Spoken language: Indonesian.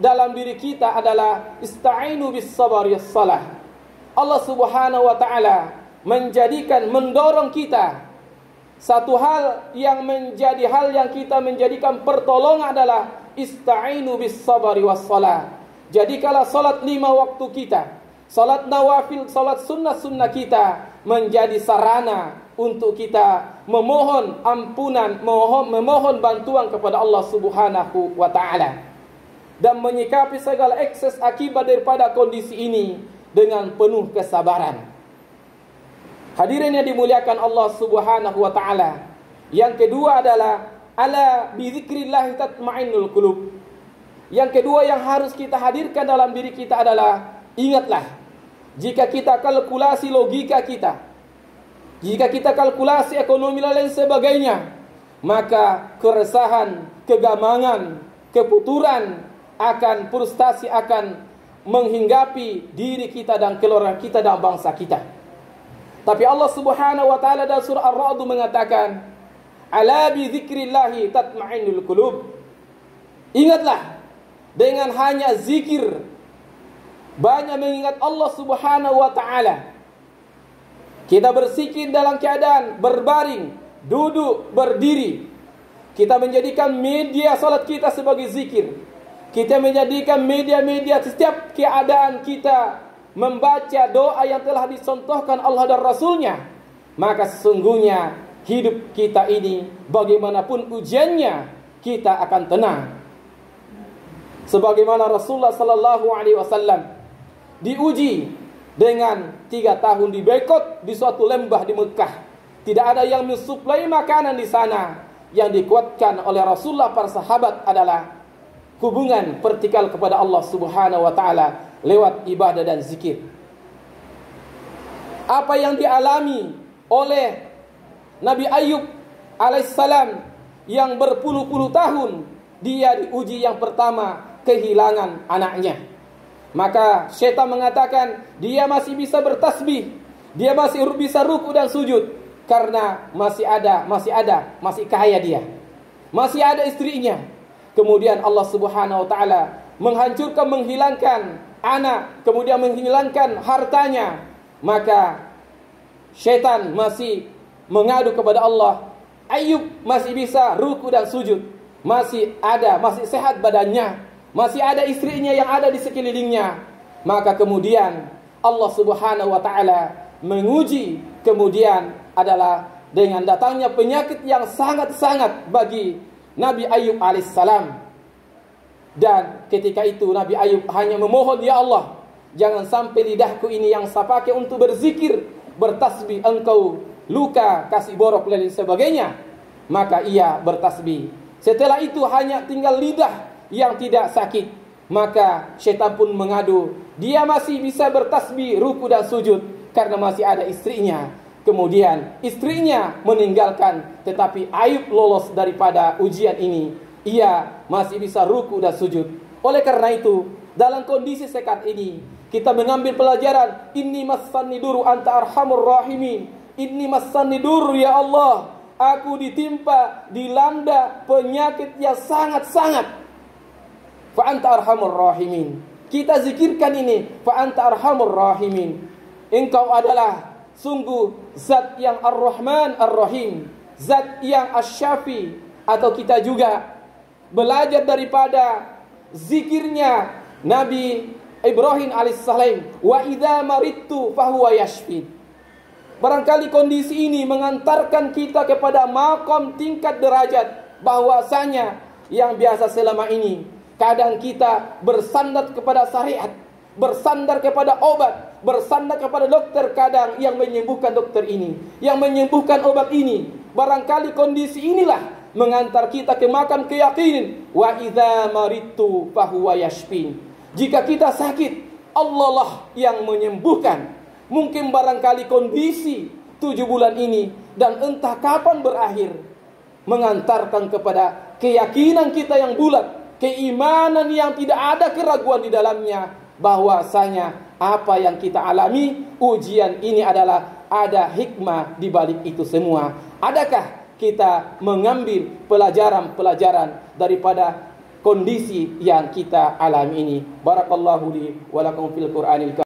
dalam diri kita adalah ista'inu bis sabari salah. Allah Subhanahu wa taala mendorong kita. Satu hal yang menjadi hal yang kita menjadikan pertolongan adalah ista'inu bis sabari was salah. Jadikanlah salat 5 waktu kita, salat nawafil, salat sunnah-sunnah kita menjadi sarana untuk kita memohon ampunan, memohon bantuan kepada Allah Subhanahu wa taala, dan menyikapi segala ekses akibat daripada kondisi ini dengan penuh kesabaran. Hadirin yang dimuliakan Allah Subhanahu wa taala. Yang kedua adalah ala bi dzikrillah tatmainnul qulub. Yang kedua yang harus kita hadirkan dalam diri kita adalah ingatlah, jika kita kalkulasi logika kita, jika kita kalkulasi ekonomi dan lain sebagainya, maka keresahan, kegamangan, keputuran akan frustasi akan menghinggapi diri kita dan keluarga kita dan bangsa kita. Tapi Allah Subhanahu wa taala dalam surah Ar-Ra'd mengatakan, "Ala bi dzikrillahi tatmainnul qulub." Ingatlah, dengan hanya zikir, banyak mengingat Allah Subhanahu wa taala, kita berzikir dalam keadaan berbaring, duduk, berdiri. Kita menjadikan media salat kita sebagai zikir. Kita menjadikan media-media setiap keadaan kita membaca doa yang telah dicontohkan Allah dan Rasulnya. Maka sesungguhnya hidup kita ini bagaimanapun ujiannya, kita akan tenang. Sebagaimana Rasulullah sallallahu alaihi wasallam diuji dengan 3 tahun di boikot di suatu lembah di Mekah. Tidak ada yang mensuplai makanan di sana. Yang dikuatkan oleh Rasulullah para sahabat adalah hubungan vertikal kepada Allah Subhanahu wa taala lewat ibadah dan zikir. Apa yang dialami oleh Nabi Ayub alaihissalam yang berpuluh-puluh tahun dia diuji, yang pertama kehilangan anaknya. Maka syaitan mengatakan dia masih bisa bertasbih, dia masih bisa ruku dan sujud karena masih kaya dia, masih ada istrinya. Kemudian Allah Subhanahu wa taala menghilangkan anak, kemudian menghilangkan hartanya. Maka syaitan masih mengadu kepada Allah. Ayub masih bisa ruku dan sujud, masih sehat badannya, masih ada istrinya yang ada di sekelilingnya. Maka kemudian Allah Subhanahu wa taala menguji, kemudian adalah dengan datangnya penyakit yang sangat-sangat bagi Nabi Ayub alaihissalam. Dan ketika itu Nabi Ayub hanya memohon, ya Allah, jangan sampai lidahku ini yang saya pakai untuk berzikir, bertasbih, engkau luka, kasih borok dan sebagainya. Maka ia bertasbih. Setelah itu hanya tinggal lidah yang tidak sakit. Maka syaitan pun mengadu, dia masih bisa bertasbih, ruku dan sujud karena masih ada istrinya. Kemudian istrinya meninggalkan, tetapi Ayub lolos daripada ujian ini. Ia masih bisa ruku dan sujud. Oleh karena itu, dalam kondisi sekat ini, kita mengambil pelajaran. Inni massani duru anta arhamur rahimin. Inni massani duru, ya Allah, aku ditimpa, dilanda penyakit yang sangat-sangat. Fa anta arhamur rahimin. Kita zikirkan ini. Fa anta arhamur rahimin. Engkau adalah sungguh zat yang Ar-Rahman Ar-Rahim, zat yang Asy-Syafi. Atau kita juga belajar daripada zikirnya Nabi Ibrahim alaihissalam, wa idza maridtu fahuwa yashfi. Barangkali kondisi ini mengantarkan kita kepada makom tingkat derajat bahwasanya yang biasa selama ini kadang kita bersandar kepada syariat, bersandar kepada obat, bersandar kepada dokter, kadang yang menyembuhkan dokter ini, yang menyembuhkan obat ini. Barangkali kondisi inilah mengantar kita ke makam keyakinan, wa idza maridtu fahuwa yashfin. Jika kita sakit, Allah lah yang menyembuhkan. Mungkin barangkali kondisi 7 bulan ini dan entah kapan berakhir, mengantarkan kepada keyakinan kita yang bulat, keimanan yang tidak ada keraguan di dalamnya, bahwasanya apa yang kita alami, ujian ini adalah ada hikmah di balik itu semua. Adakah kita mengambil pelajaran-pelajaran daripada kondisi yang kita alami ini. Barakallahu li wa lakum fil Qur'anil karim.